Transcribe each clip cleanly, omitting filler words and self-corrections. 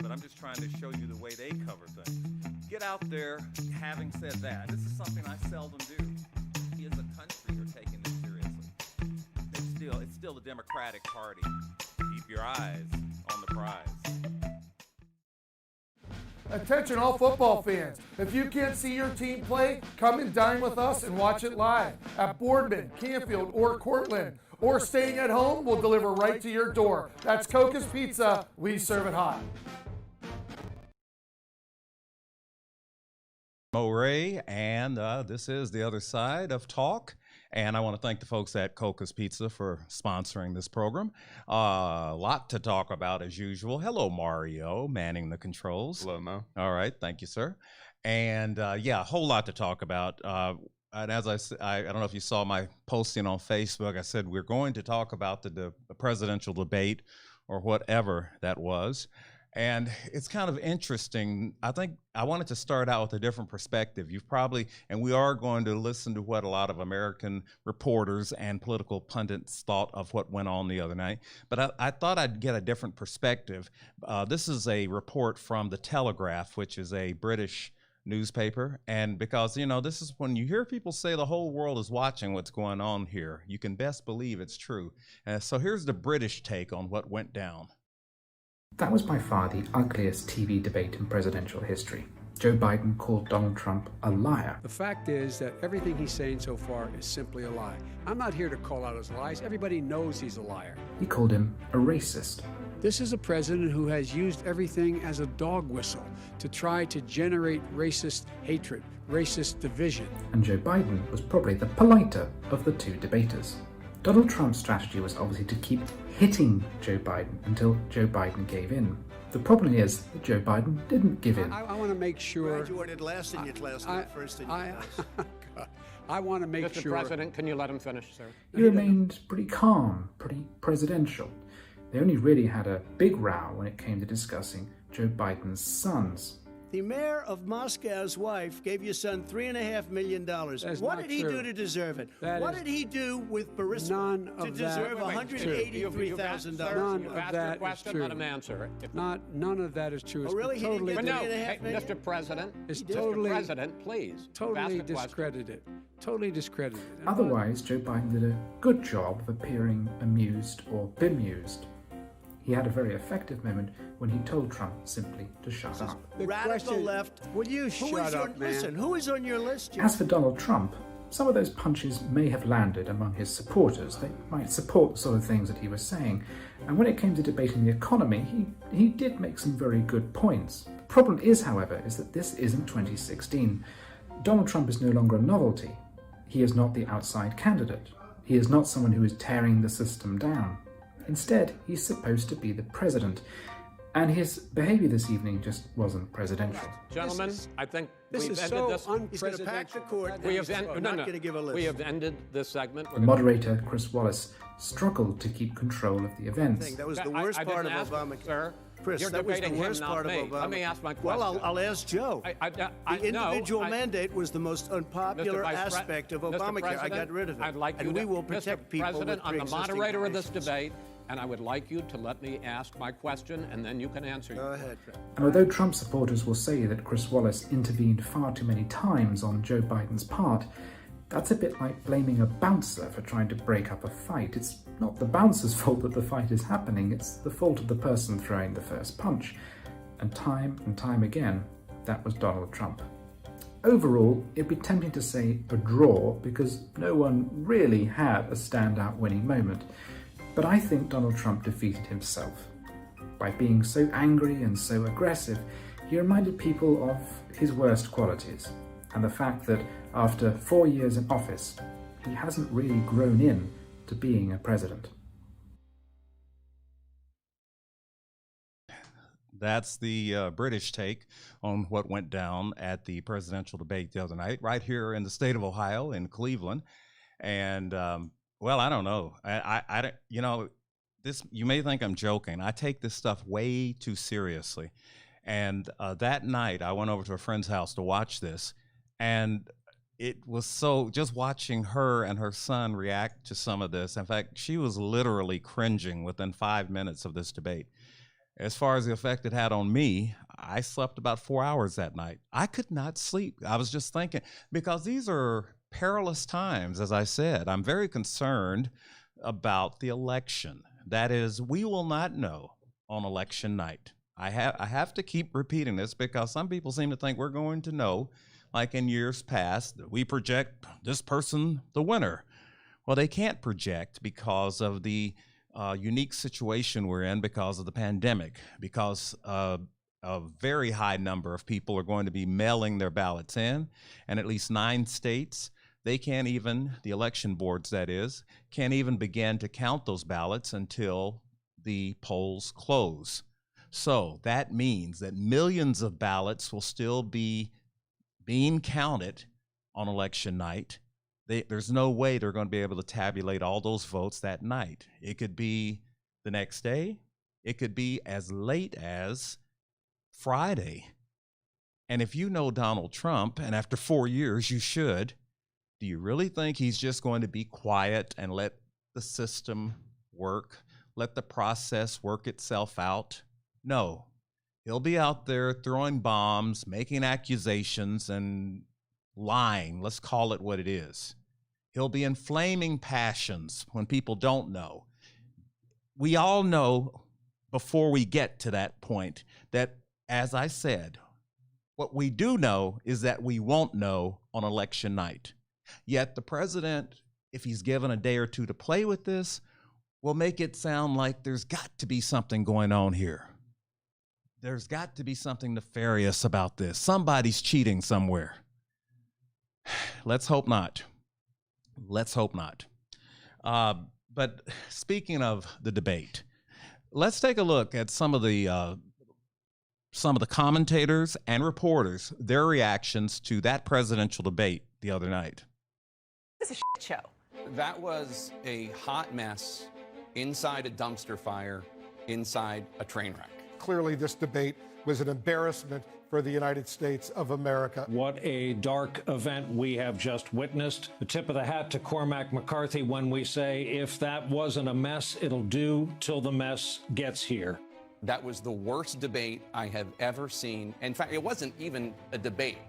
but I'm just trying to show you the way they cover things. Get out there. Having said that, this is something I seldom do. We as a country are taking this seriously. It's still the Democratic Party. Keep your eyes on the prize. Attention all football fans. If you can't see your team play, come and dine with us and watch it live at Boardman, Canfield, or Cortland. Or staying at home, we'll deliver right to your door. That's Coca's Pizza. We serve it hot. Mo Ray, and this is The Other Side of Talk. And I want to thank the folks at Coca's Pizza for sponsoring this program. A lot to talk about as usual. Hello, Mario, manning the controls. Hello, Mo. All right, thank you, sir. And yeah, a whole lot to talk about. And as I said, I don't know if you saw my posting on Facebook, I said we're going to talk about the presidential debate or whatever that was. And it's kind of interesting. I think I wanted to start out with a different perspective. You've probably, and we are going to listen to what a lot of American reporters and political pundits thought of what went on the other night. But I thought I'd get a different perspective. This is a report from The Telegraph, which is a British newspaper. And because, you know, this is when you hear people say the whole world is watching what's going on here, you can best believe it's true. So here's the British take on what went down. That was by far the ugliest TV debate in presidential history. Joe Biden called Donald Trump a liar. The fact is that everything he's saying so far is simply a lie. I'm not here to call out his lies. Everybody knows he's a liar. He called him a racist. This is a president who has used everything as a dog whistle to try to generate racist hatred, racist division. And Joe Biden was probably the politer of the two debaters. Donald Trump's strategy was obviously to keep hitting Joe Biden until Joe Biden gave in. The problem is that Joe Biden didn't give in. I want to make sure... Graduated last in your class, not first in your class. I want to make Mr. sure... Mr. President, can you let him finish, sir? He remained pretty calm, pretty presidential. They only really had a big row when it came to discussing Joe Biden's sons. The mayor of Moscow's wife gave your son $3.5 million. What did he do to deserve it? What did he do with Burisma to deserve $183,000? None of that is true. Let him answer. None of that is true. Oh, really? Totally, He didn't get $3.5 million? Mr. President, It's Mr. totally, President, please. totally discredited. Totally discredited. Otherwise, Joe Biden did a good job of appearing amused or bemused. He had a very effective moment when he told Trump simply to shut up. The radical left. Will you shut up, man? Listen, who is on your list, Jim? As for Donald Trump, some of those punches may have landed among his supporters. They might support the sort of things that he was saying. And when it came to debating the economy, he did make some very good points. The problem is, however, is that this isn't 2016. Donald Trump is no longer a novelty. He is not the outside candidate. He is not someone who is tearing the system down. Instead, he's supposed to be the president. And his behavior this evening just wasn't presidential. Gentlemen, I think this we've is ended so this. He's going to pack the court. We have not going to give a list. We have ended this segment. The moderator, Chris Wallace, struggled to keep control of the events. That was the worst part of Obamacare. Sir, Chris, you're that was the debating him, worst not part of me. Obama. Let me ask my question. Well, I'll ask Joe. The individual mandate was the most unpopular aspect of Obamacare. I got rid of it. I'd like and we will protect people with President, I'm the pre-existing moderator of this conditions. debate, and I would like you to let me ask my question, and then you can answer. Go ahead. And although Trump supporters will say that Chris Wallace intervened far too many times on Joe Biden's part, that's a bit like blaming a bouncer for trying to break up a fight. It's not the bouncer's fault that the fight is happening, it's the fault of the person throwing the first punch. And time again, that was Donald Trump. Overall, it'd be tempting to say a draw because no one really had a standout winning moment. But I think Donald Trump defeated himself. By being so angry and so aggressive, he reminded people of his worst qualities, and the fact that after 4 years in office, he hasn't really grown in to being a president. That's the British take on what went down at the presidential debate the other night, right here in the state of Ohio, in Cleveland. And well, I don't know. I you know, this, you may think I'm joking. I take this stuff way too seriously. And that night, I went over to a friend's house to watch this, and it was so, just watching her and her son react to some of this. In fact, she was literally cringing within 5 minutes of this debate. As far as the effect it had on me, I slept about 4 hours that night. I could not sleep. I was just thinking, because these are perilous times, as I said. I'm very concerned about the election. That is, we will not know on election night. I have to keep repeating this because some people seem to think we're going to know, like in years past, that we project this person the winner. Well, they can't project because of the unique situation we're in because of the pandemic, because a very high number of people are going to be mailing their ballots in, and at least 9 states, they can't even, the election boards that is, can't even begin to count those ballots until the polls close. So that means that millions of ballots will still be being counted on election night. There's no way they're going to be able to tabulate all those votes that night. It could be the next day. It could be as late as Friday. And if you know Donald Trump, and after 4 years you should, do you really think he's just going to be quiet and let the system work, let the process work itself out? No. He'll be out there throwing bombs, making accusations, and lying. Let's call it what it is. He'll be inflaming passions when people don't know. We all know before we get to that point that, as I said, what we do know is that we won't know on election night. Yet the president, if he's given a day or two to play with this, will make it sound like there's got to be something going on here. There's got to be something nefarious about this. Somebody's cheating somewhere. Let's hope not. Let's hope not. But speaking of the debate, let's take a look at some of the commentators and reporters, their reactions to that presidential debate the other night. It's a shit show. That was a hot mess inside a dumpster fire, inside a train wreck. Clearly, this debate was an embarrassment for the United States of America. What a dark event we have just witnessed. The tip of the hat to Cormac McCarthy when we say, if that wasn't a mess, it'll do till the mess gets here. That was the worst debate I have ever seen. In fact, it wasn't even a debate.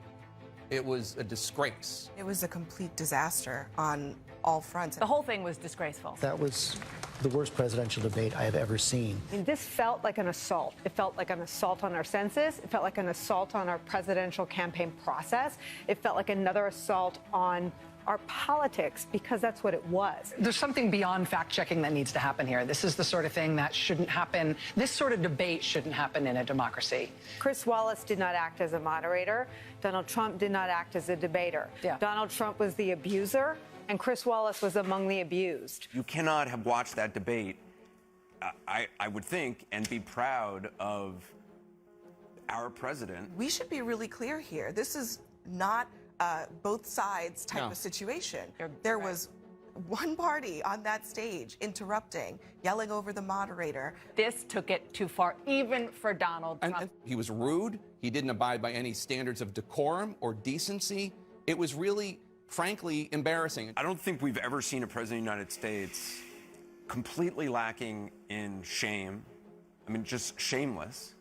It was a disgrace. It was a complete disaster on all fronts. The whole thing was disgraceful. That was the worst presidential debate I have ever seen. I mean, this felt like an assault. It felt like an assault on our senses. It felt like an assault on our presidential campaign process. It felt like another assault on our politics, because that's what it was. There's something beyond fact-checking that needs to happen here. This is the sort of thing that shouldn't happen. This sort of debate shouldn't happen in a democracy. Chris Wallace did not act as a moderator. Donald Trump did not act as a debater. Yeah. Donald Trump was the abuser, and Chris Wallace was among the abused. You cannot have watched that debate, I would think, and be proud of our president. We should be really clear here. This is not both sides type of situation. There was one party on that stage interrupting, yelling over the moderator. This took it too far, even for Donald Trump. And he was rude. He didn't abide by any standards of decorum or decency. It was really, frankly, embarrassing. I don't think we've ever seen a president of the United States completely lacking in shame. I mean, just shameless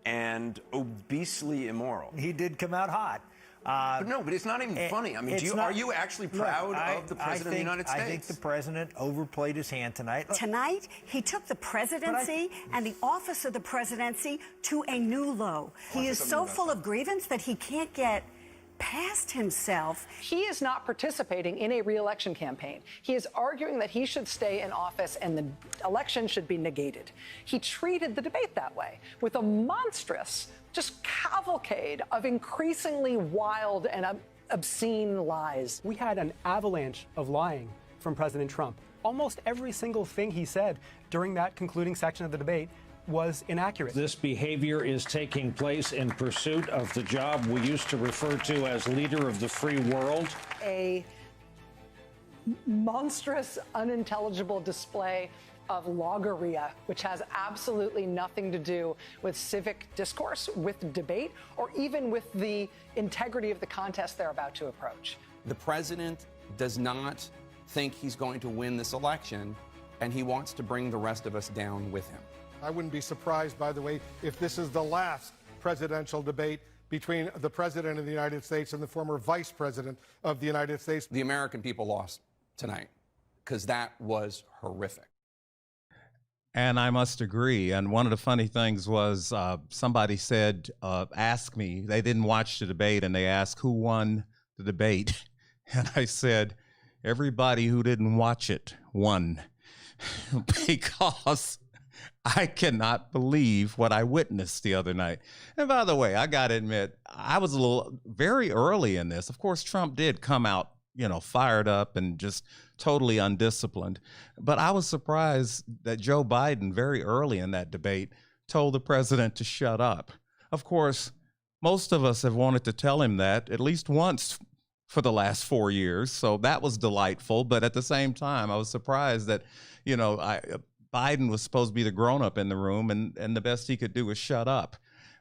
and obesely immoral. He did come out hot. But it's not even funny. I mean, are you actually proud of the president of the United States? I think the president overplayed his hand tonight. Tonight, he took the presidency and the office of the presidency to a new low. He is so full of grievance that he can't get past himself. He is not participating in a re-election campaign. He is arguing that he should stay in office and the election should be negated. He treated the debate that way, with a monstrous just cavalcade of increasingly wild and obscene lies. We had an avalanche of lying from President Trump. Almost every single thing he said during that concluding section of the debate was inaccurate. This behavior is taking place in pursuit of the job we used to refer to as leader of the free world. A monstrous, unintelligible display of logorrhea, which has absolutely nothing to do with civic discourse, with debate, or even with the integrity of the contest they're about to approach. The president does not think he's going to win this election, and he wants to bring the rest of us down with him. I wouldn't be surprised, by the way, if this is the last presidential debate between the President of the United States and the former Vice President of the United States. The American people lost tonight because that was horrific. And I must agree. And one of the funny things was somebody said, ask me, they didn't watch the debate, and they asked who won the debate. And I said, everybody who didn't watch it won. Because I cannot believe what I witnessed the other night. And by the way, I got to admit, I was very early in this. Of course, Trump did come out, fired up and just totally undisciplined. But I was surprised that Joe Biden, very early in that debate, told the president to shut up. Of course, most of us have wanted to tell him that at least once for the last 4 years. So that was delightful. But at the same time, I was surprised that, Biden was supposed to be the grown-up in the room, and the best he could do was shut up.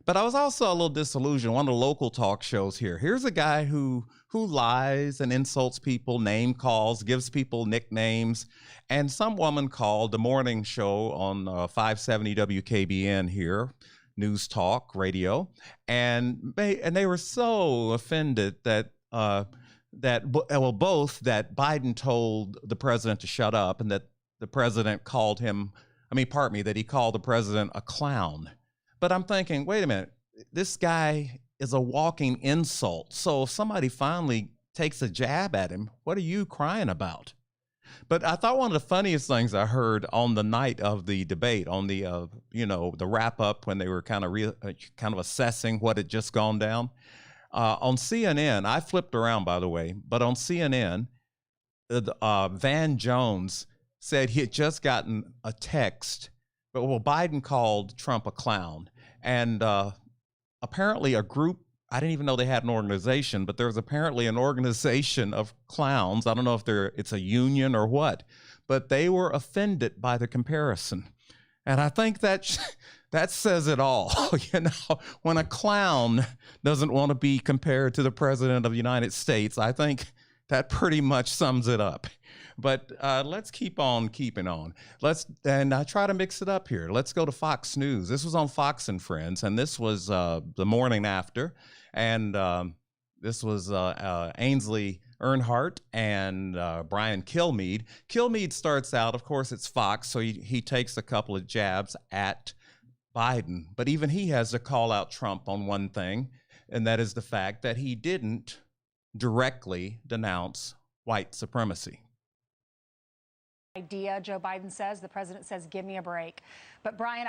But I was also a little disillusioned. One of the local talk shows here. Here's a guy who lies and insults people, name calls, gives people nicknames. And some woman called the morning show on 570 WKBN here, News Talk Radio, and they were so offended that Biden told the president to shut up, and that the president called him, that he called the president a clown. But I'm thinking, wait a minute, this guy is a walking insult. So if somebody finally takes a jab at him, what are you crying about? But I thought one of the funniest things I heard on the night of the debate, on the, the wrap up when they were kind of assessing what had just gone down, on CNN, I flipped around, by the way, but on CNN, Van Jones said he had just gotten a text. Well, Biden called Trump a clown. And apparently a group, I didn't even know they had an organization, but there's apparently an organization of clowns. I don't know if it's a union or what, but they were offended by the comparison. And I think that says it all. When a clown doesn't want to be compared to the president of the United States, I think that pretty much sums it up. But let's keep on keeping on. And I try to mix it up here. Let's go to Fox News. This was on Fox and Friends, and this was the morning after. And this was Ainsley Earnhardt and Brian Kilmeade. Kilmeade starts out, of course, it's Fox, so he takes a couple of jabs at Biden. But even he has to call out Trump on one thing, and that is the fact that he didn't directly denounce white supremacy. Idea, Joe Biden says. The president says, give me a break. But Brian,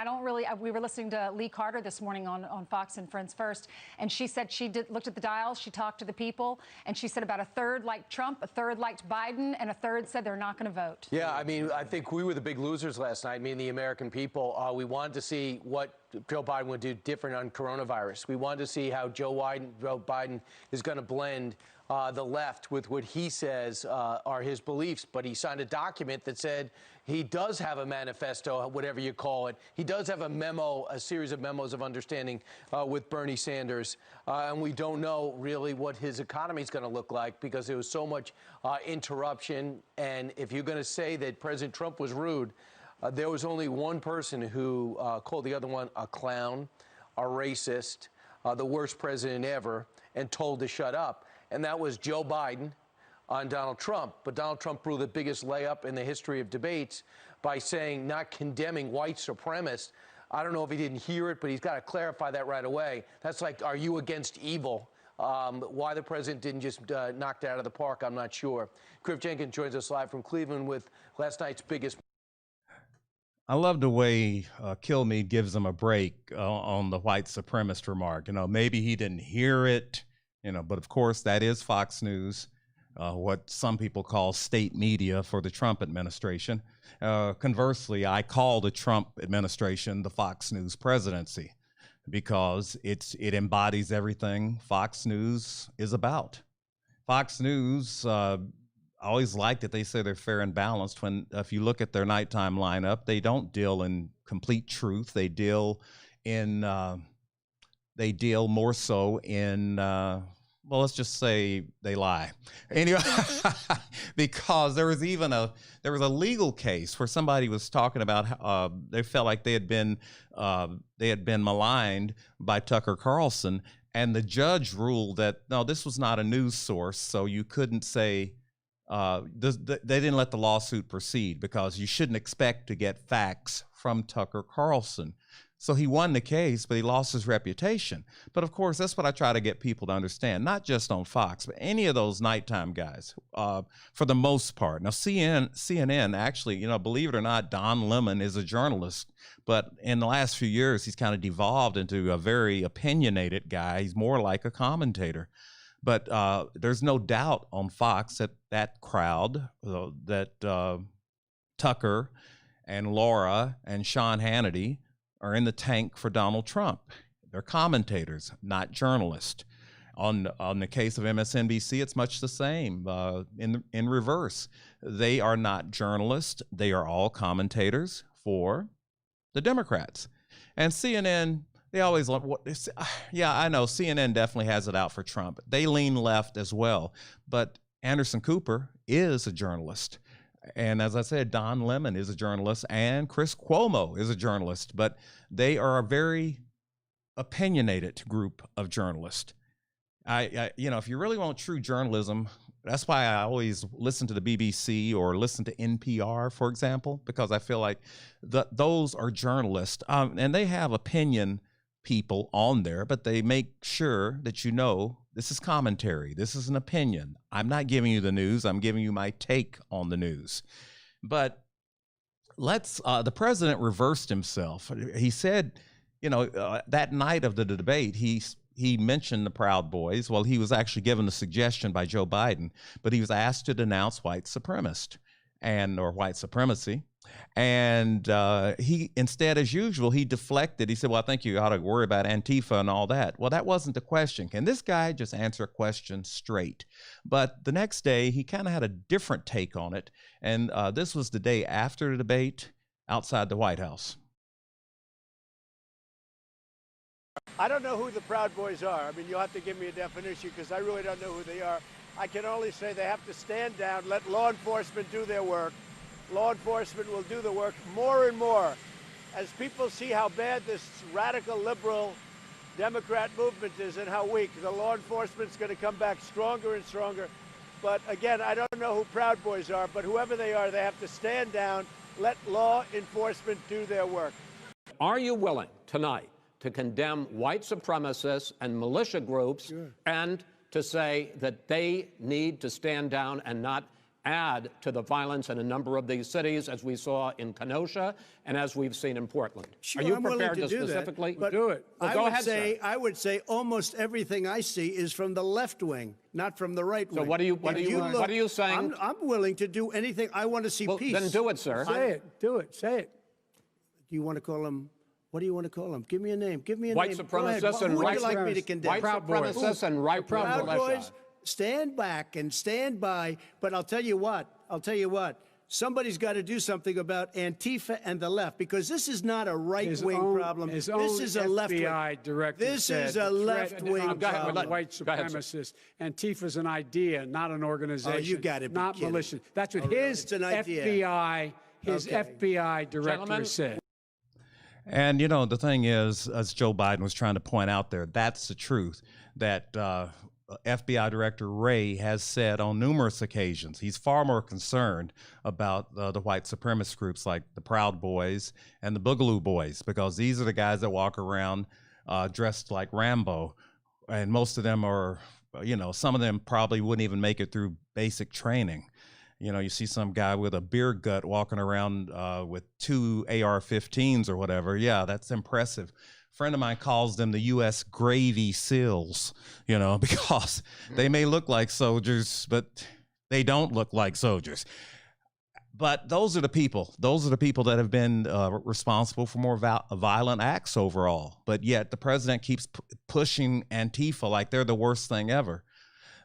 we were listening to Lee Carter this morning on Fox and Friends First, and she said she looked at the dials, she talked to the people, and she said about a third liked Trump, a third liked Biden, and a third said they're not going to vote. Yeah, I think we were the big losers last night, the American people. We wanted to see what Joe Biden would do different on coronavirus. We wanted to see how Joe Biden is going to blend the left with what he says are his beliefs. But he signed a document that said he does have a manifesto, whatever you call it. He does have a series of memos of understanding with Bernie Sanders. And we don't know really what his economy is going to look like because there was so much interruption. And if you're going to say that President Trump was rude, there was only one person who called the other one a clown, a racist, the worst president ever, and told to shut up. And that was Joe Biden on Donald Trump. But Donald Trump blew the biggest layup in the history of debates by saying, not condemning white supremacists. I don't know if he didn't hear it, but he's got to clarify that right away. That's like, are you against evil? Why the president didn't just knock that out of the park, I'm not sure. Griff Jenkins joins us live from Cleveland with last night's biggest. I love the way Kilmeade gives him a break on the white supremacist remark. Maybe he didn't hear it. But of course, that is Fox News, what some people call state media for the Trump administration. Conversely, I call the Trump administration the Fox News presidency because it embodies everything Fox News is about. Fox News, I always like that they say they're fair and balanced when, if you look at their nighttime lineup, they don't deal in complete truth. They deal more so in well, let's just say they lie. Anyway, because there was a legal case where somebody was talking about how they felt like they had been maligned by Tucker Carlson, and the judge ruled that no, this was not a news source, so you couldn't say they didn't let the lawsuit proceed because you shouldn't expect to get facts from Tucker Carlson. So he won the case, but he lost his reputation. But of course, that's what I try to get people to understand, not just on Fox, but any of those nighttime guys, for the most part. Now, CNN actually, believe it or not, Don Lemon is a journalist, but in the last few years, he's kind of devolved into a very opinionated guy. He's more like a commentator. But there's no doubt on Fox that crowd, that Tucker and Laura and Sean Hannity are in the tank for Donald Trump. They're commentators, not journalists. On the case of MSNBC, it's much the same. In reverse, they are not journalists. They are all commentators for the Democrats. And CNN, they always love yeah, I know CNN definitely has it out for Trump. They lean left as well. But Anderson Cooper is a journalist. And as I said, Don Lemon is a journalist and Chris Cuomo is a journalist, but they are a very opinionated group of journalists. If you really want true journalism, that's why I always listen to the BBC or listen to NPR, for example, because I feel like those are journalists, and they have opinion people on there, but they make sure that this is commentary. This is an opinion. I'm not giving you the news. I'm giving you my take on the news. But the president reversed himself. He said, that night of the debate, he mentioned the Proud Boys. Well, he was actually given a suggestion by Joe Biden, but he was asked to denounce white supremacist or white supremacy. And he, instead, as usual, he deflected. He said, well, I think you ought to worry about Antifa and all that. Well, that wasn't the question. Can this guy just answer a question straight? But the next day, he kind of had a different take on it. And this was the day after the debate outside the White House. I don't know who the Proud Boys are. I mean, you'll have to give me a definition because I really don't know who they are. I can only say they have to stand down, let law enforcement do their work. Law enforcement will do the work more and more. As people see how bad this radical liberal Democrat movement is and how weak, the law enforcement's going to come back stronger and stronger. But again, I don't know who Proud Boys are, but whoever they are, they have to stand down, let law enforcement do their work. Are you willing tonight to condemn white supremacists and militia groups and to say that they need to stand down and not add to the violence in a number of these cities, as we saw in Kenosha and as we've seen in Portland? Sure, are you I'm prepared willing to do specifically that, but do it? Well, go ahead, sir. I would say almost everything I see is from the left wing, not from the right wing. So what are you saying? I'm willing to do anything. I want to see peace. Then do it, sir. Say it. Do it. Say it. Do you want to call them? What do you want to call them? Give me a name. Give me a white name. Supremacists and who would white you like me to condemn? White supremacists and right Proud Boys. Stand back and stand by. But I'll tell you what. Somebody's got to do something about Antifa and the left, because this is not a right-wing problem. This is a left-wing. FBI director This is a left-wing problem. White supremacists. Antifa's an idea, not an organization. Oh, you got to be not kidding. Militia. That's what his FBI, FBI director said. And, the thing is, as Joe Biden was trying to point out there, that's the truth, that FBI Director Wray has said on numerous occasions he's far more concerned about the white supremacist groups like the Proud Boys and the Boogaloo Boys, because these are the guys that walk around dressed like Rambo. And most of them are, some of them probably wouldn't even make it through basic training. You see some guy with a beer gut walking around with 2 AR-15s or whatever. Yeah, that's impressive. A friend of mine calls them the U.S. Gravy SEALs, because they may look like soldiers, but they don't look like soldiers. But those are the people. Those are the people that have been responsible for more violent acts overall. But yet the president keeps pushing Antifa like they're the worst thing ever.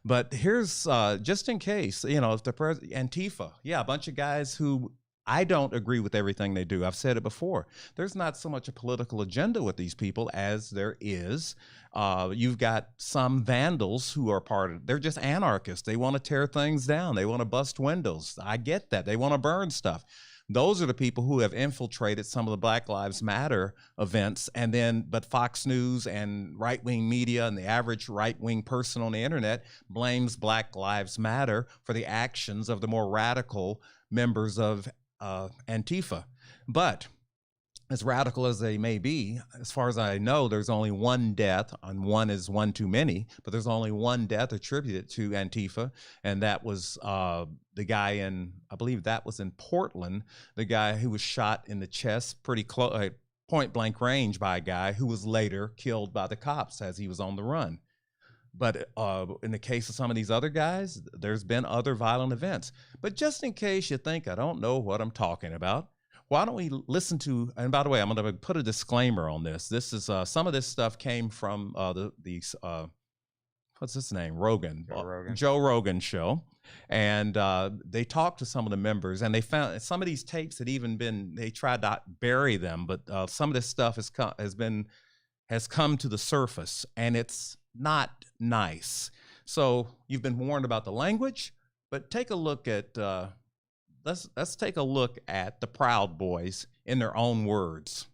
But here's, just in case, if the Antifa, a bunch of guys who I don't agree with everything they do. I've said it before. There's not so much a political agenda with these people as there is. You've got some vandals who are they're just anarchists. They want to tear things down. They want to bust windows. I get that. They want to burn stuff. Those are the people who have infiltrated some of the Black Lives Matter events. But Fox News and right-wing media and the average right-wing person on the internet blames Black Lives Matter for the actions of the more radical members of Antifa. But as radical as they may be, as far as I know, there's only one death, and one is one too many, but there's only one death attributed to Antifa, and that was the guy I believe that was in Portland, the guy who was shot in the chest pretty close, point blank range by a guy who was later killed by the cops as he was on the run. But in the case of some of these other guys, there's been other violent events. But just in case you think I don't know what I'm talking about, why don't we listen to, and by the way, I'm going to put a disclaimer on this. This is, some of this stuff came from what's his name? Joe Rogan show. And they talked to some of the members, and they found some of these tapes had even been, they tried to bury them, but some of this stuff has come to the surface, and it's not nice. So you've been warned about the language, but take a look at, let's take a look at the Proud Boys in their own words.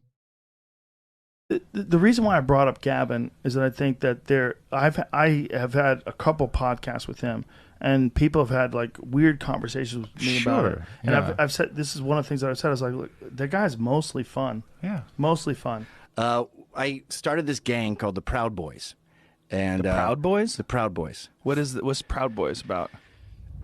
The reason why I brought up Gavin is that I think that I have had a couple podcasts with him, and people have had like weird conversations with me about it. And yeah. I've said, this is one of the things that I've said, I was like, look, that guy's mostly fun. Yeah. Mostly fun. I started this gang called the Proud Boys. And The Proud Boys? The Proud Boys. What's Proud Boys about?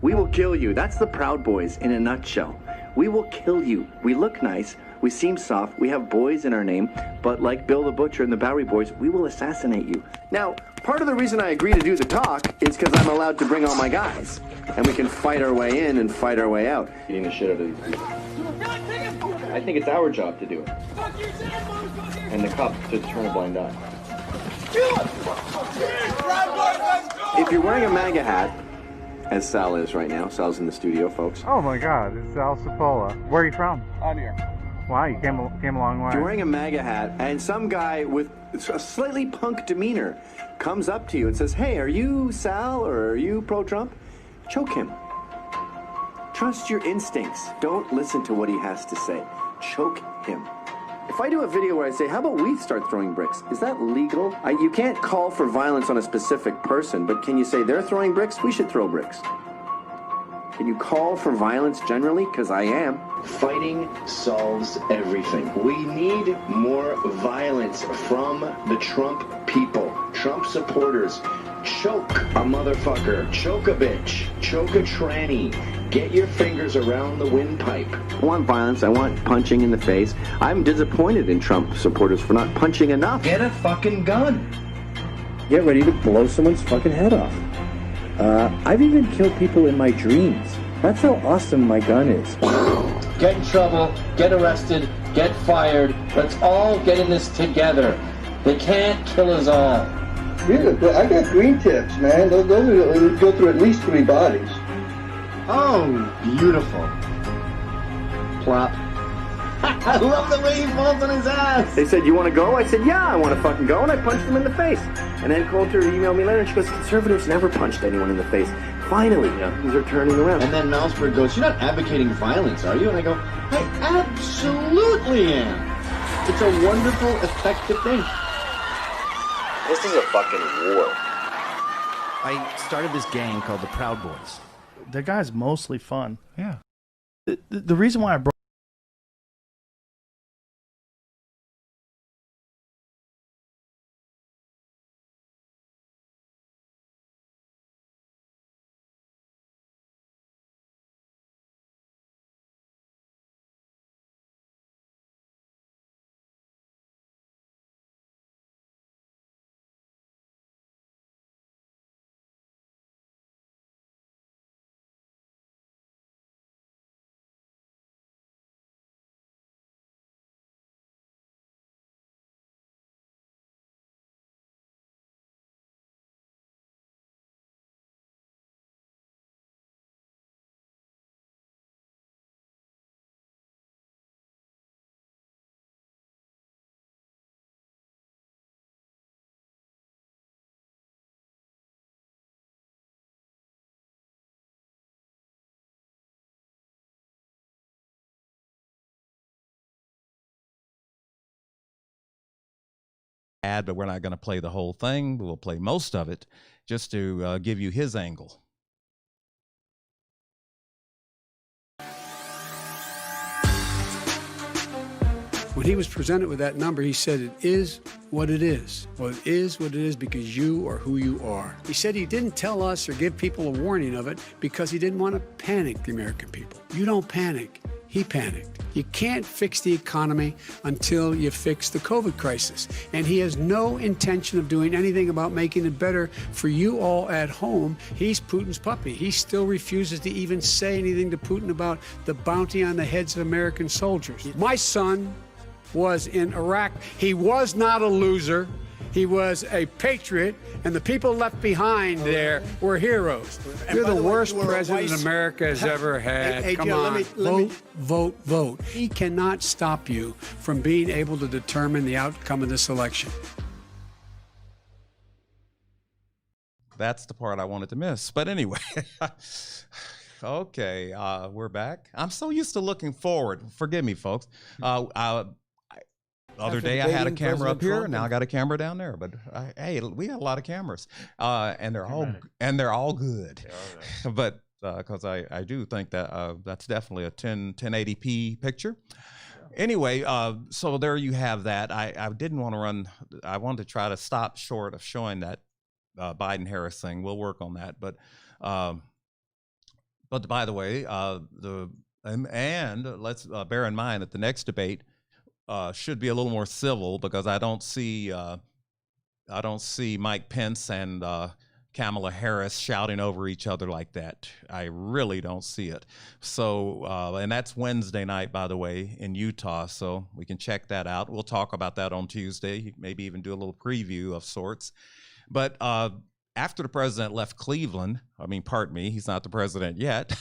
We will kill you. That's the Proud Boys in a nutshell. We will kill you. We look nice. We seem soft. We have boys in our name. But like Bill the Butcher and the Bowery Boys, we will assassinate you. Now, part of the reason I agree to do the talk is because I'm allowed to bring all my guys. And we can fight our way in and fight our way out. Beating the shit out of these people. I think it's our job to do it. And the cops to turn a blind eye. If you're wearing a MAGA hat, as Sal is right now, Sal's in the studio, folks. Oh my God, it's Sal Cipolla. Where are you from? On here. Wow, you came a long way. If you're wearing a MAGA hat, and some guy with a slightly punk demeanor comes up to you and says, hey, are you Sal or are you pro-Trump? Choke him. Trust your instincts. Don't listen to what he has to say. Choke him. If I do a video where I say, how about we start throwing bricks? Is that legal? You can't call for violence on a specific person, but can you say they're throwing bricks? We should throw bricks. Can you call for violence generally? Because I am. Fighting solves everything. We need more violence from the Trump people, Trump supporters. Choke a motherfucker, choke a bitch, choke a tranny. Get your fingers around the windpipe. I want violence. I want punching in the face. I'm disappointed in Trump supporters for not punching enough. Get a fucking gun. Get ready to blow someone's fucking head off. I've even killed people in my dreams. That's how awesome my gun is. Get in trouble, get arrested, get fired. Let's all get in this together. They can't kill us all. Dude, I got green tips, man. Those go through at least 3 bodies. Oh, beautiful. Plop. I love the way he falls on his ass. They said, you want to go? I said, yeah, I want to fucking go. And I punched him in the face. And then Coulter emailed me later and she goes, conservatives never punched anyone in the face. Finally, things are turning around. And then Malmsberg goes, you're not advocating violence, are you? And I go, I absolutely am. It's a wonderful, effective thing. This is a fucking war. I started this gang called the Proud Boys. That guy's mostly fun. Yeah. The reason why I brought had, but we're not going to play the whole thing. We'll play most of it just to give you his angle. When he was presented with that number, he said, it is what it is. Well, it is what it is because you are who you are. He said he didn't tell us or give people a warning of it because he didn't want to panic the American people. You don't panic. He panicked. You can't fix the economy until you fix the COVID crisis. And he has no intention of doing anything about making it better for you all at home. He's Putin's puppy. He still refuses to even say anything to Putin about the bounty on the heads of American soldiers. My son was in Iraq. He was not a loser. He was a patriot, and the people left behind there were heroes. You're the worst president America has ever had. Hey, Come Joe, on, let me... vote. He cannot stop you from being able to determine the outcome of this election. That's the part I wanted to miss. But anyway, okay, we're back. I'm so used to looking forward. Forgive me, folks. The other day I had a camera up here, and now I got a camera down there. But hey, we got a lot of cameras, and they're all good. But because I do think that that's definitely a 1080p picture. Anyway, so there you have that. I didn't want to run. I wanted to try to stop short of showing that Biden-Harris thing. We'll work on that. But by the way, let's bear in mind that the next debate should be a little more civil, because I don't see Mike Pence and Kamala Harris shouting over each other like that. I really don't see it. So, and that's Wednesday night, by the way, in Utah. So we can check that out. We'll talk about that on Tuesday, maybe even do a little preview of sorts. But after the president left Cleveland, pardon me, he's not the president yet.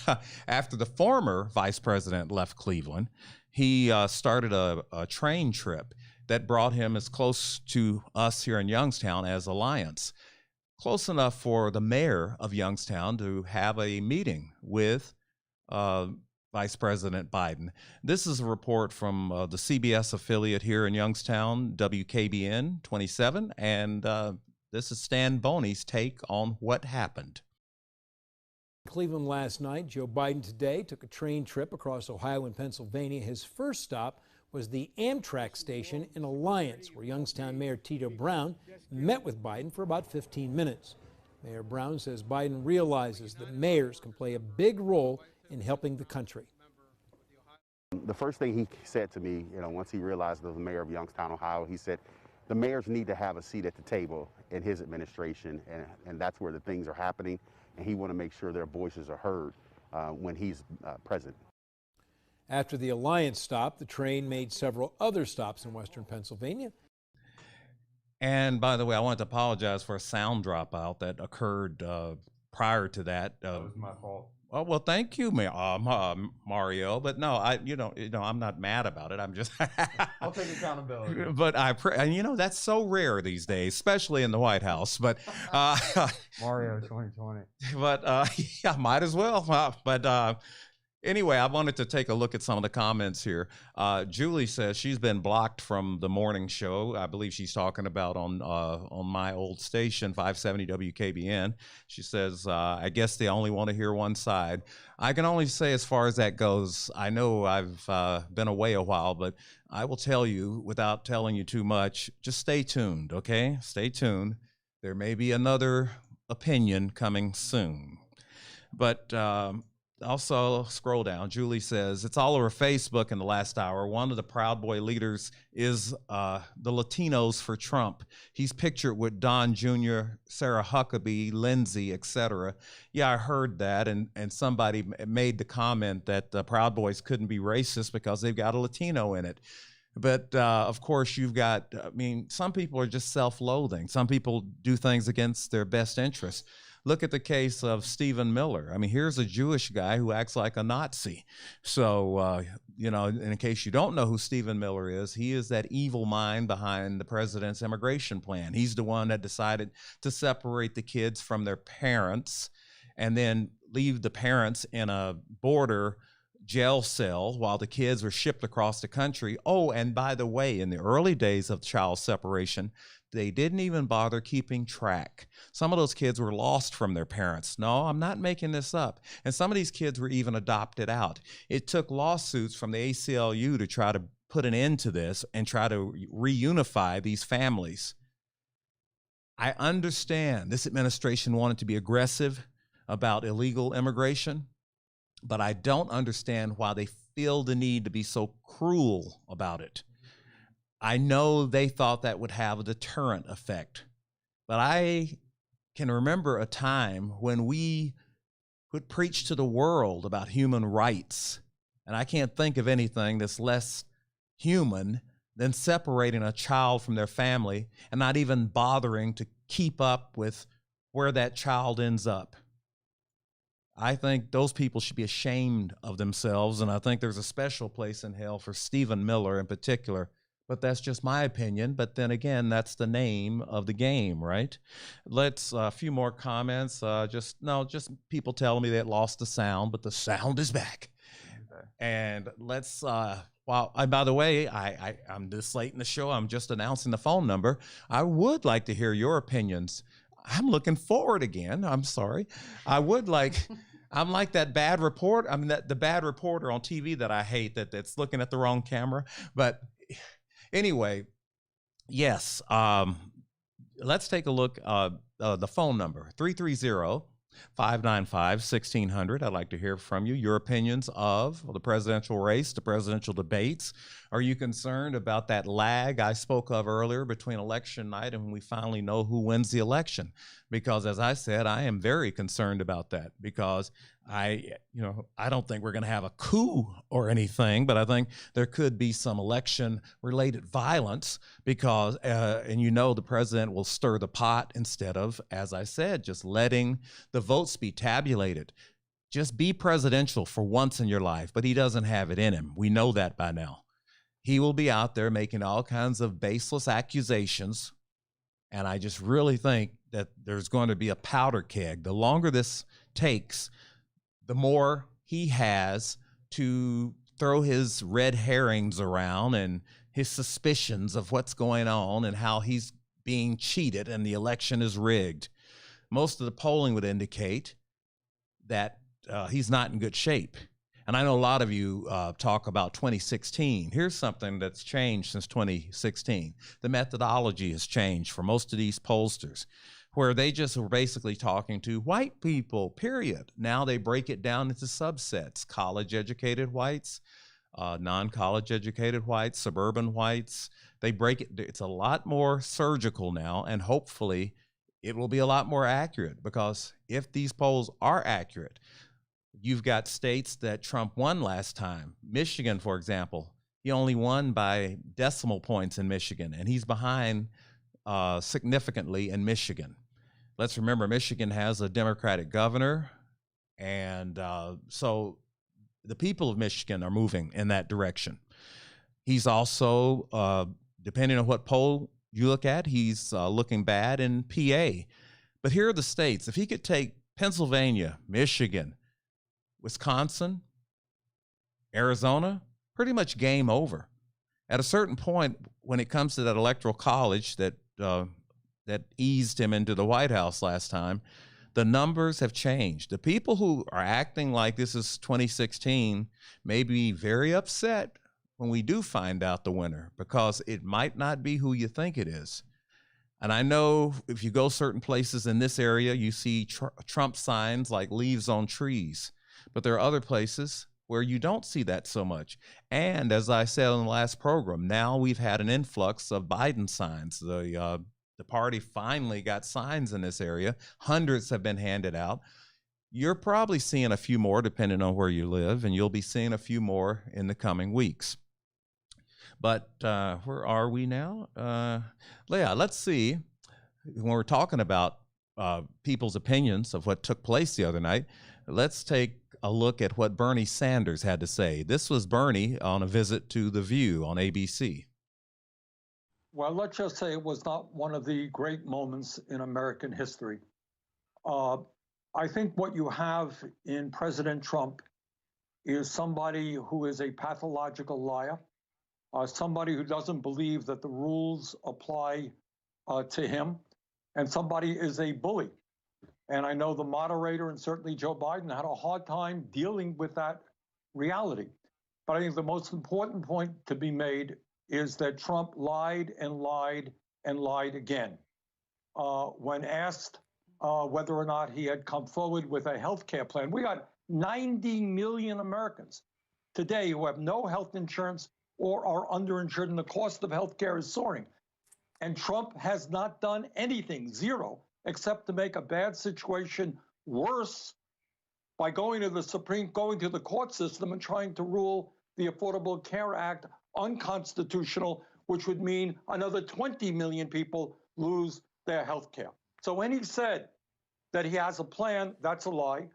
After the former vice president left Cleveland, he started a train trip that brought him as close to us here in Youngstown as Alliance. Close enough for the mayor of Youngstown to have a meeting with Vice President Biden. This is a report from the CBS affiliate here in Youngstown, WKBN 27, and this is Stan Boney's take on what happened. Cleveland last night. Joe Biden today took a train trip across Ohio and Pennsylvania. His first stop was the Amtrak station in Alliance, where Youngstown Mayor Tito Brown met with Biden for about 15 minutes. Mayor Brown says Biden realizes that mayors can play a big role in helping the country. The first thing he said to me, once he realized I was the mayor of Youngstown, Ohio, he said, the mayors need to have a seat at the table in his administration, and that's where the things are happening. And he want to make sure their voices are heard when he's president. After the Alliance stop, the train made several other stops in western Pennsylvania. And by the way, I wanted to apologize for a sound dropout that occurred prior to that. That was my fault. Oh, well, thank you, Mario. But no, I'm not mad about it. I'm just I'll take accountability. But that's so rare these days, especially in the White House. But Mario 2020. But yeah, might as well. But anyway, I wanted to take a look at some of the comments here. Julie says she's been blocked from the morning show. I believe she's talking about on my old station, 570 WKBN. She says, I guess they only want to hear one side. I can only say as far as that goes, I know I've been away a while, but I will tell you, without telling you too much, just stay tuned, okay? Stay tuned. There may be another opinion coming soon. But also, scroll down. Julie says, it's all over Facebook in the last hour. One of the Proud Boy leaders is the Latinos for Trump. He's pictured with Don Jr., Sarah Huckabee, Lindsay, etc. Yeah, I heard that. And somebody made the comment that the Proud Boys couldn't be racist because they've got a Latino in it. But of course, you've got, some people are just self-loathing. Some people do things against their best interests. Look at the case of Stephen Miller. Here's a Jewish guy who acts like a Nazi. So, in case you don't know who Stephen Miller is, he is that evil mind behind the president's immigration plan. He's the one that decided to separate the kids from their parents and then leave the parents in a border jail cell while the kids were shipped across the country. Oh, and by the way, in the early days of child separation, they didn't even bother keeping track. Some of those kids were lost from their parents. No, I'm not making this up. And some of these kids were even adopted out. It took lawsuits from the ACLU to try to put an end to this and try to reunify these families. I understand this administration wanted to be aggressive about illegal immigration, but I don't understand why they feel the need to be so cruel about it. I know they thought that would have a deterrent effect, but I can remember a time when we would preach to the world about human rights, and I can't think of anything that's less human than separating a child from their family and not even bothering to keep up with where that child ends up. I think those people should be ashamed of themselves, and I think there's a special place in hell for Stephen Miller in particular. But that's just my opinion. But then again, that's the name of the game, right? Let's a few more comments. Just people telling me they had lost the sound, but the sound is back. Okay. And let's. By the way, I'm this late in the show. I'm just announcing the phone number. I would like to hear your opinions. I'm looking forward again. I'm sorry. I would like. I'm like that bad report. I mean, the bad reporter on TV that I hate that's looking at the wrong camera. But anyway, yes. Let's take a look. The phone number 330-595-1600. I'd like to hear from you. Your opinions of the presidential race, the presidential debates. Are you concerned about that lag I spoke of earlier between election night and when we finally know who wins the election? Because as I said, I am very concerned about that because I don't think we're going to have a coup or anything, but I think there could be some election-related violence because, the president will stir the pot instead of, as I said, just letting the votes be tabulated. Just be presidential for once in your life, but he doesn't have it in him. We know that by now. He will be out there making all kinds of baseless accusations, and I just really think that there's going to be a powder keg. The longer this takes, the more he has to throw his red herrings around and his suspicions of what's going on and how he's being cheated and the election is rigged. Most of the polling would indicate that he's not in good shape. And I know a lot of you talk about 2016. Here's something that's changed since 2016. The methodology has changed for most of these pollsters, where they just were basically talking to white people, period. Now they break it down into subsets: college-educated whites, non-college educated whites, suburban whites. They break it. It's a lot more surgical now, and hopefully it will be a lot more accurate, because if these polls are accurate, you've got states that Trump won last time. Michigan, for example, he only won by decimal points in Michigan, and he's behind significantly in Michigan. Let's remember, Michigan has a Democratic governor, and so the people of Michigan are moving in that direction. He's also, depending on what poll you look at, he's looking bad in PA. But here are the states. If he could take Pennsylvania, Michigan, Wisconsin, Arizona, pretty much game over. At a certain point, when it comes to that electoral college that eased him into the White House last time, the numbers have changed. The people who are acting like this is 2016 may be very upset when we do find out the winner, because it might not be who you think it is. And I know if you go certain places in this area, you see Trump signs like leaves on trees. But there are other places where you don't see that so much. And as I said in the last program, now we've had an influx of Biden signs. The party finally got signs in this area. Hundreds have been handed out. You're probably seeing a few more depending on where you live, and you'll be seeing a few more in the coming weeks. But where are we now? Leah, let's see. When we're talking about people's opinions of what took place the other night, let's take a look at what Bernie Sanders had to say. This was Bernie on a visit to The View on ABC. Well, let's just say it was not one of the great moments in American history. I think what you have in President Trump is somebody who is a pathological liar, somebody who doesn't believe that the rules apply to him, and somebody is a bully. And I know the moderator and certainly Joe Biden had a hard time dealing with that reality. But I think the most important point to be made is that Trump lied and lied and lied again. When asked whether or not he had come forward with a health care plan, we got 90 million Americans today who have no health insurance or are underinsured, and the cost of health care is soaring. And Trump has not done anything, zero, except to make a bad situation worse by going to the court system and trying to rule the Affordable Care Act unconstitutional, which would mean another 20 million people lose their health care. So when he said that he has a plan, that's a lie.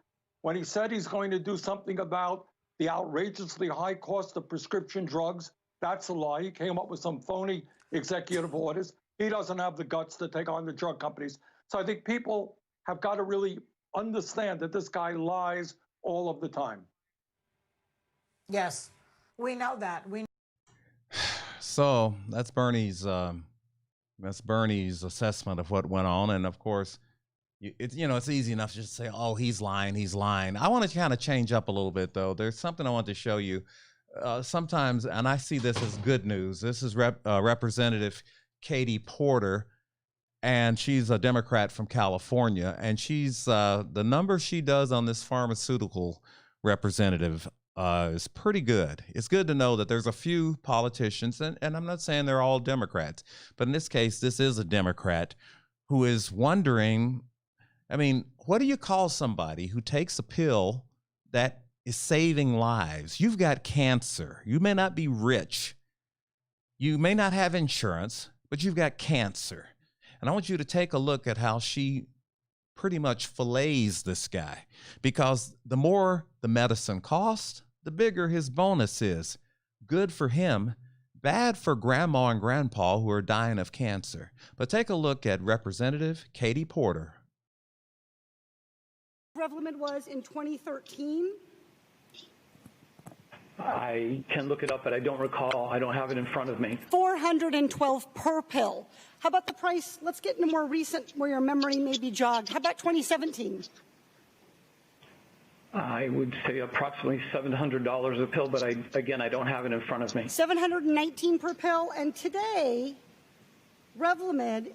When he said he's going to do something about the outrageously high cost of prescription drugs, that's a lie. He came up with some phony executive orders. He doesn't have the guts to take on the drug companies. So I think people have got to really understand that this guy lies all of the time. Yes, we know that. So that's Bernie's assessment of what went on, and of course, it's easy enough to just say, "Oh, he's lying, he's lying." I want to kind of change up a little bit, though. There's something I want to show you. Sometimes, and I see this as good news. This is Representative Katie Porter, and she's a Democrat from California, and she's the number she does on this pharmaceutical representative is pretty good. It's good to know that there's a few politicians, and I'm not saying they're all Democrats, but in this case, this is a Democrat who is wondering, I mean, what do you call somebody who takes a pill that is saving lives? You've got cancer. You may not be rich. You may not have insurance, but you've got cancer. And I want you to take a look at how she pretty much fillets this guy, because the more the medicine costs, the bigger his bonus is. Good for him, bad for grandma and grandpa who are dying of cancer. But take a look at Representative Katie Porter. Revlimid was in 2013. I can look it up, but I don't recall. I don't have it in front of me. $412 per pill. How about the price? Let's get into more recent, where your memory may be jogged. How about 2017? I would say approximately $700 a pill, but I don't have it in front of me. $719 per pill, and today, Revlimid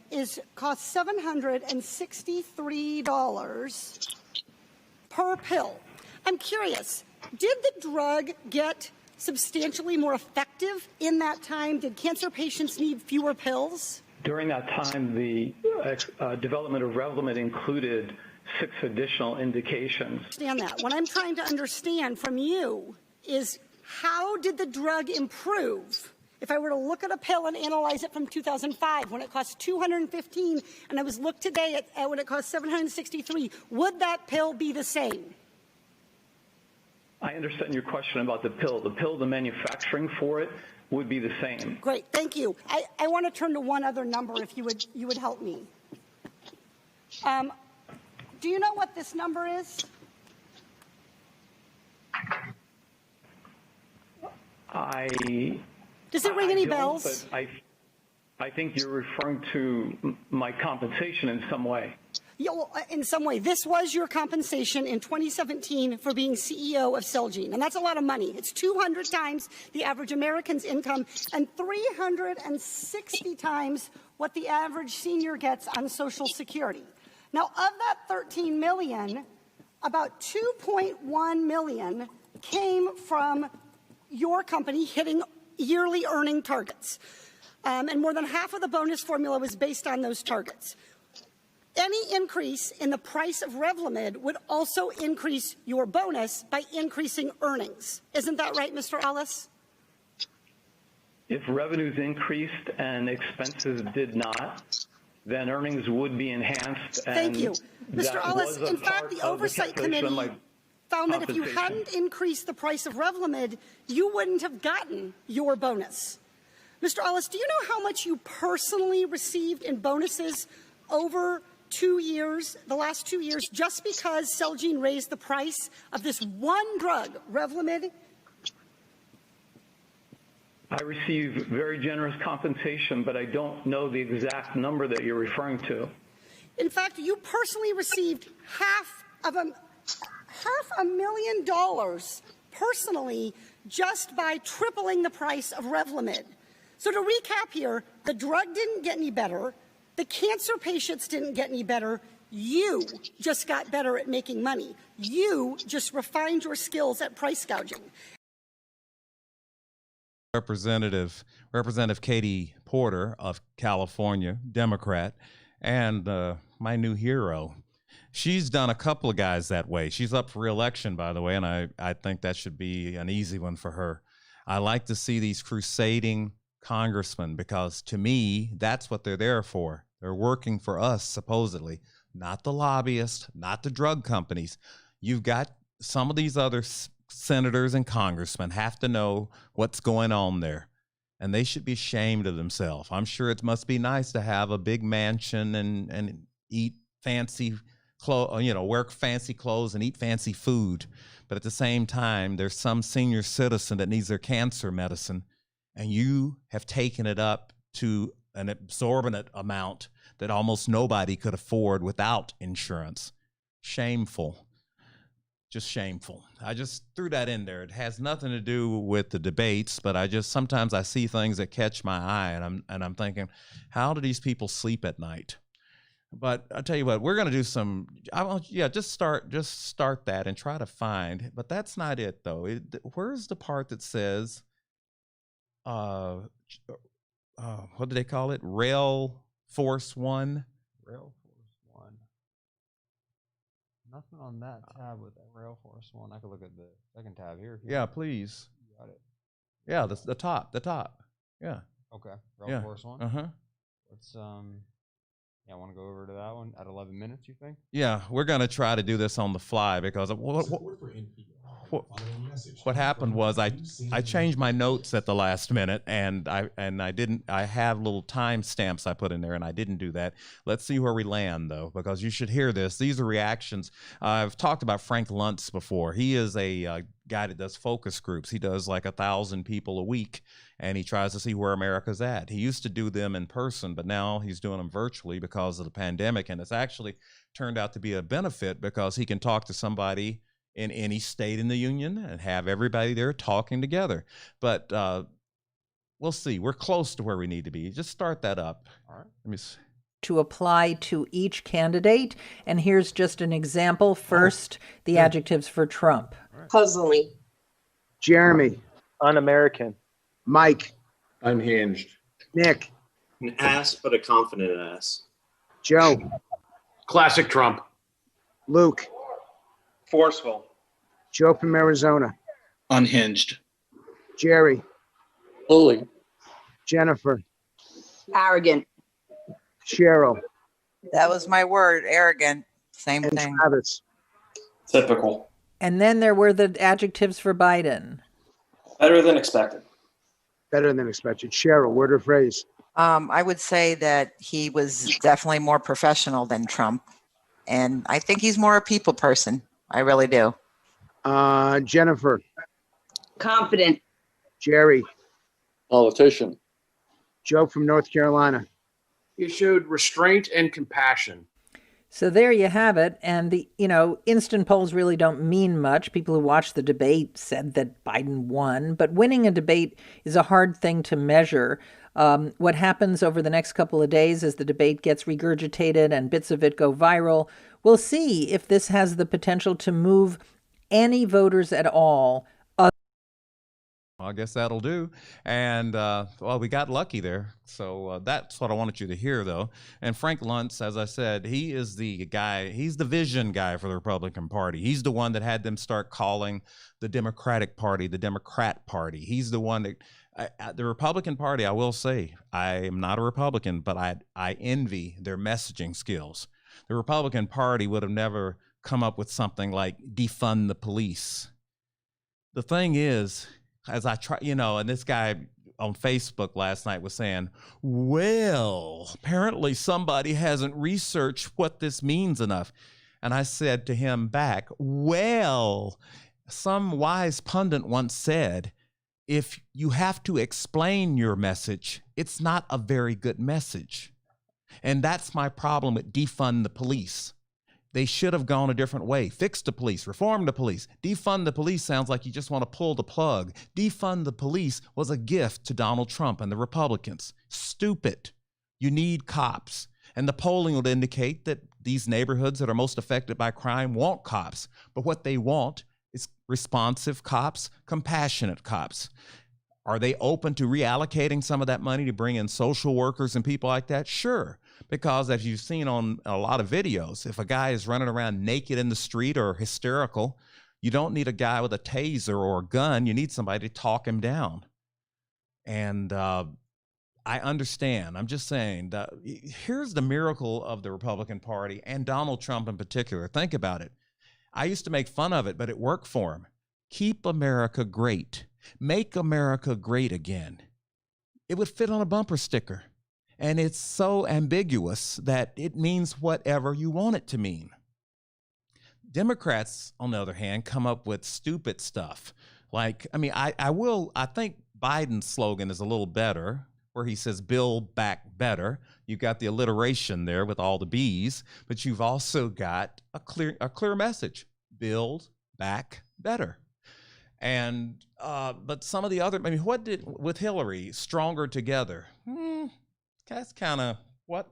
costs $763 per pill. I'm curious, did the drug get substantially more effective in that time? Did cancer patients need fewer pills? During that time, the development of Revlimid included 6 additional indications. Understand that. What I'm trying to understand from you is, how did the drug improve? If I were to look at a pill and analyze it from 2005, when it cost $215, and I was looked today at when it cost $763, would that pill be the same? I understand your question about the pill. The manufacturing for it would be the same. Great, thank you. I want to turn to one other number, if you would help me. Do you know what this number is? Does it ring any bells? But I think you're referring to my compensation in some way. Yeah, well, in some way. This was your compensation in 2017 for being CEO of Celgene, and that's a lot of money. It's 200 times the average American's income and 360 times what the average senior gets on Social Security. Now, of that 13 million, about 2.1 million came from your company hitting yearly earning targets, and more than half of the bonus formula was based on those targets. Any increase in the price of Revlimid would also increase your bonus by increasing earnings. Isn't that right, Mr. Ellis? If revenues increased and expenses did not, then earnings would be enhanced. Thank you. Mr. Ellis, in fact, the Oversight Committee found that if you hadn't increased the price of Revlimid, you wouldn't have gotten your bonus. Mr. Ellis, do you know how much you personally received in bonuses over the last 2 years, just because Celgene raised the price of this one drug, Revlimid? I receive very generous compensation, but I don't know the exact number that you're referring to. In fact, you personally received $500,000 personally just by tripling the price of Revlimid. So to recap here, the drug didn't get any better. The cancer patients didn't get any better. You just got better at making money. You just refined your skills at price gouging. Representative Katie Porter of California, Democrat, and my new hero. She's done a couple of guys that way. She's up for re-election, by the way, and I think that should be an easy one for her. I like to see these crusading congressmen because, to me, that's what they're there for. They're working for us, supposedly, not the lobbyists, not the drug companies. You've got some of these other senators and congressmen have to know what's going on there, and they should be ashamed of themselves. I'm sure it must be nice to have a big mansion and eat fancy clothes, wear fancy clothes and eat fancy food. But at the same time, there's some senior citizen that needs their cancer medicine, and you have taken it up to an exorbitant amount that almost nobody could afford without insurance. Shameful. Just shameful. I just threw that in there. It has nothing to do with the debates, but sometimes I see things that catch my eye, and I'm thinking, how do these people sleep at night? But I'll tell you what, we're going to do some. Just start that and try to find. But that's not it, though. Where's the part that says, what do they call it? Rail Force One. Rail Force One. Nothing on that tab with that Rail Force One. I could look at the second tab here. Yeah, please. You got it. Yeah, the top. Yeah. Okay. Rail Force One. Uh-huh. Let's I want to go over to that one at 11 minutes, you think? Yeah, we're going to try to do this on the fly because what happened was I changed my notes at the last minute, and I have little time stamps I put in there, and I didn't do that. Let's see where we land, though, because you should hear this. These are reactions. I've talked about Frank Luntz before. He is a guy that does focus groups. He does like 1,000 people a week, and he tries to see where America's at. He used to do them in person, but now he's doing them virtually because of the pandemic, and it's actually turned out to be a benefit because he can talk to somebody in any state in the union and have everybody there talking together. But we'll see. We're close to where we need to be. Just start that up. All right. Let me see. To apply to each candidate. And here's just an example. First, the adjectives for Trump. Puzzling. Jeremy. Un-American. Mike. Unhinged. Nick. An ass, but a confident ass. Joe. Classic Trump. Luke. Forceful. Joe from Arizona. Unhinged. Jerry. Bully. Jennifer. Arrogant. Cheryl. That was my word, arrogant. Same and thing. Travis. Typical. And then there were the adjectives for Biden. Better than expected. Better than expected. Cheryl, word or phrase? I would say that he was definitely more professional than Trump. And I think he's more a people person. I really do. Jennifer. Confident. Jerry. Politician. Joe from North Carolina. He showed restraint and compassion. So there you have it. And the, instant polls really don't mean much. People who watched the debate said that Biden won, but winning a debate is a hard thing to measure. What happens over the next couple of days as the debate gets regurgitated and bits of it go viral, we'll see if this has the potential to move any voters at all. I guess that'll do. And, we got lucky there. So that's what I wanted you to hear, though. And Frank Luntz, as I said, he is the guy, he's the vision guy for the Republican Party. He's the one that had them start calling the Democratic Party the Democrat Party. He's the one that, the Republican Party, I will say, I am not a Republican, but I envy their messaging skills. The Republican Party would have never come up with something like defund the police. The thing is, as I try, and this guy on Facebook last night was saying, well, apparently somebody hasn't researched what this means enough. And I said to him back, well, some wise pundit once said, if you have to explain your message, it's not a very good message. And that's my problem with defund the police. They should have gone a different way. Fix the police, reform the police. Defund the police sounds like you just want to pull the plug. Defund the police was a gift to Donald Trump and the Republicans. Stupid. You need cops. And the polling would indicate that these neighborhoods that are most affected by crime want cops. But what they want is responsive cops, compassionate cops. Are they open to reallocating some of that money to bring in social workers and people like that? Sure. Because as you've seen on a lot of videos, if a guy is running around naked in the street or hysterical, you don't need a guy with a taser or a gun. You need somebody to talk him down. And I understand. I'm just saying that here's the miracle of the Republican Party and Donald Trump in particular. Think about it. I used to make fun of it, but it worked for him. Keep America great. Make America great again. It would fit on a bumper sticker. And it's so ambiguous that it means whatever you want it to mean. Democrats, on the other hand, come up with stupid stuff. Like, I mean, I think Biden's slogan is a little better, where he says, build back better. You've got the alliteration there with all the B's, but you've also got a clear message, build back better. And, but some of the other, I mean, with Hillary, stronger together? That's kind of, what?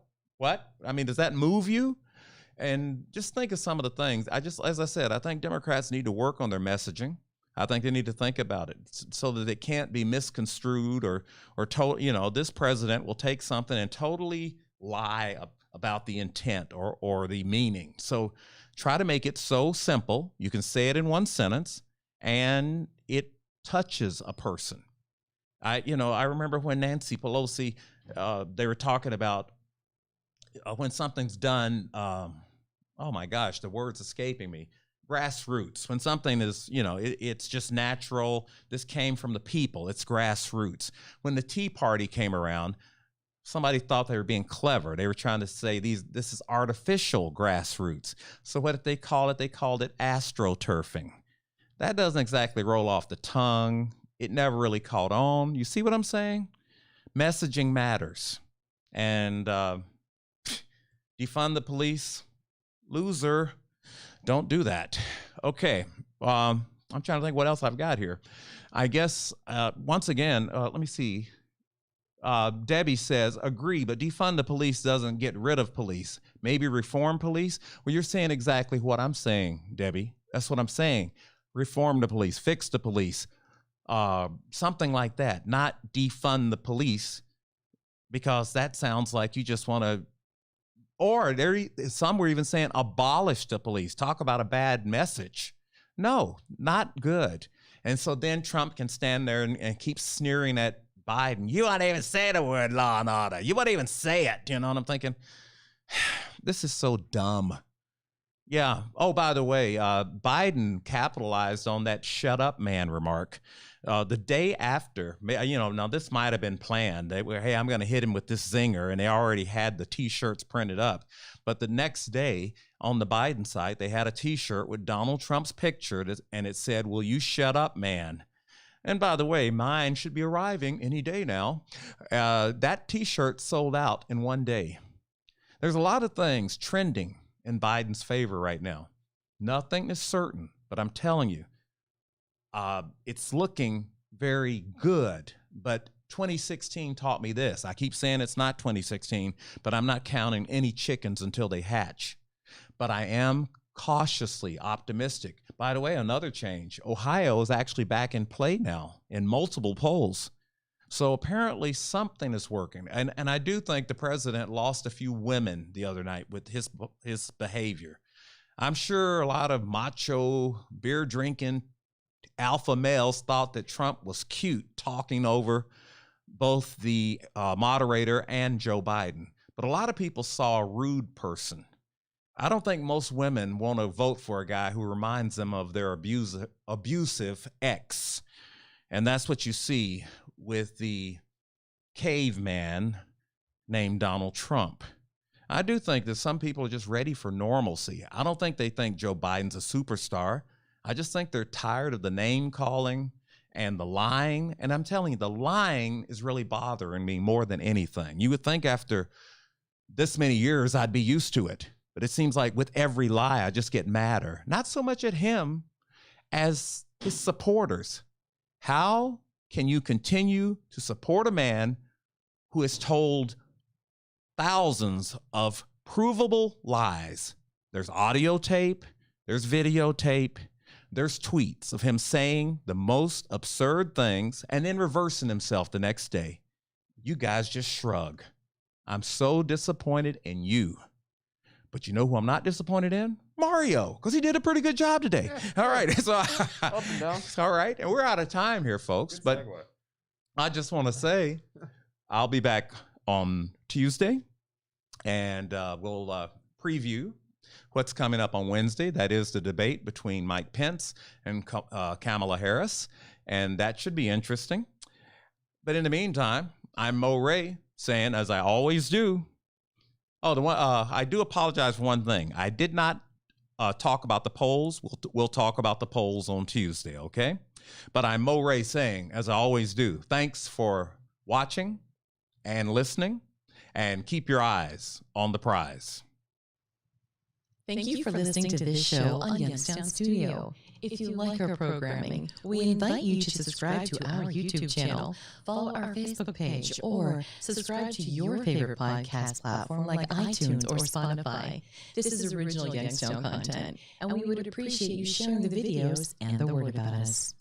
I mean, does that move you? And just think of some of the things. As I said, I think Democrats need to work on their messaging. I think they need to think about it so that it can't be misconstrued or this president will take something and totally lie about the intent or the meaning. So try to make it so simple. You can say it in one sentence and it touches a person. I remember when Nancy Pelosi, they were talking about when something's done, oh my gosh, the word's escaping me, grassroots. When something is, it's just natural, this came from the people, it's grassroots. When the Tea Party came around, somebody thought they were being clever. They were trying to say this is artificial grassroots. So what did they call it? They called it astroturfing. That doesn't exactly roll off the tongue. It never really caught on. You see what I'm saying? Messaging matters. And defund the police, loser. Don't do that. Okay. I'm trying to think what else I've got here. I guess, once again, let me see. Debbie says, agree, but defund the police doesn't get rid of police. Maybe reform police? Well, you're saying exactly what I'm saying, Debbie. That's what I'm saying. Reform the police, fix the police, something like that, not defund the police, because that sounds like you just want to, or some were even saying abolish the police. Talk about a bad message. No, not good. And so then Trump can stand there and keep sneering at Biden. You won't even say the word law and order. You won't even say it. You know what I'm thinking? This is so dumb. Yeah. Oh, by the way, Biden capitalized on that shut up man remark. The day after, now this might have been planned. They were, hey, I'm going to hit him with this zinger, and they already had the T-shirts printed up. But the next day on the Biden site, they had a T-shirt with Donald Trump's picture, and it said, will you shut up, man? And by the way, mine should be arriving any day now. That T-shirt sold out in one day. There's a lot of things trending in Biden's favor right now. Nothing is certain, but I'm telling you, it's looking very good. But 2016 taught me this. I keep saying it's not 2016, but I'm not counting any chickens until they hatch. But I am cautiously optimistic. By the way, another change. Ohio is actually back in play now in multiple polls. So apparently something is working. And I do think the president lost a few women the other night with his behavior. I'm sure a lot of macho, beer-drinking alpha males thought that Trump was cute talking over both the moderator and Joe Biden. But a lot of people saw a rude person. I don't think most women want to vote for a guy who reminds them of their abusive ex. And that's what you see with the caveman named Donald Trump. I do think that some people are just ready for normalcy. I don't think they think Joe Biden's a superstar. I just think they're tired of the name calling and the lying. And I'm telling you, the lying is really bothering me more than anything. You would think after this many years, I'd be used to it. But it seems like with every lie, I just get madder. Not so much at him as his supporters. How can you continue to support a man who has told thousands of provable lies? There's audio tape, there's videotape, there's tweets of him saying the most absurd things and then reversing himself the next day. You guys just shrug. I'm so disappointed in you. But you know who I'm not disappointed in? Mario, because he did a pretty good job today. All right. So, Up and down. all right. And we're out of time here, folks. Good But segue. I just want to say I'll be back on Tuesday, and we'll preview what's coming up on Wednesday. That is the debate between Mike Pence and Kamala Harris, and that should be interesting. But in the meantime, I'm Mo Ray saying, as I always do, I do apologize for one thing. I did not talk about the polls. We'll talk about the polls on Tuesday, okay? But I'm Mo Ray saying, as I always do, thanks for watching and listening, and keep your eyes on the prize. Thank you for listening to this show on Youngstown Studio. If you like our programming, we invite you to subscribe to our YouTube channel, follow our Facebook page, or subscribe to your favorite podcast platform like iTunes or Spotify. This is original Youngstown content, and we would appreciate you sharing the videos and the word about us.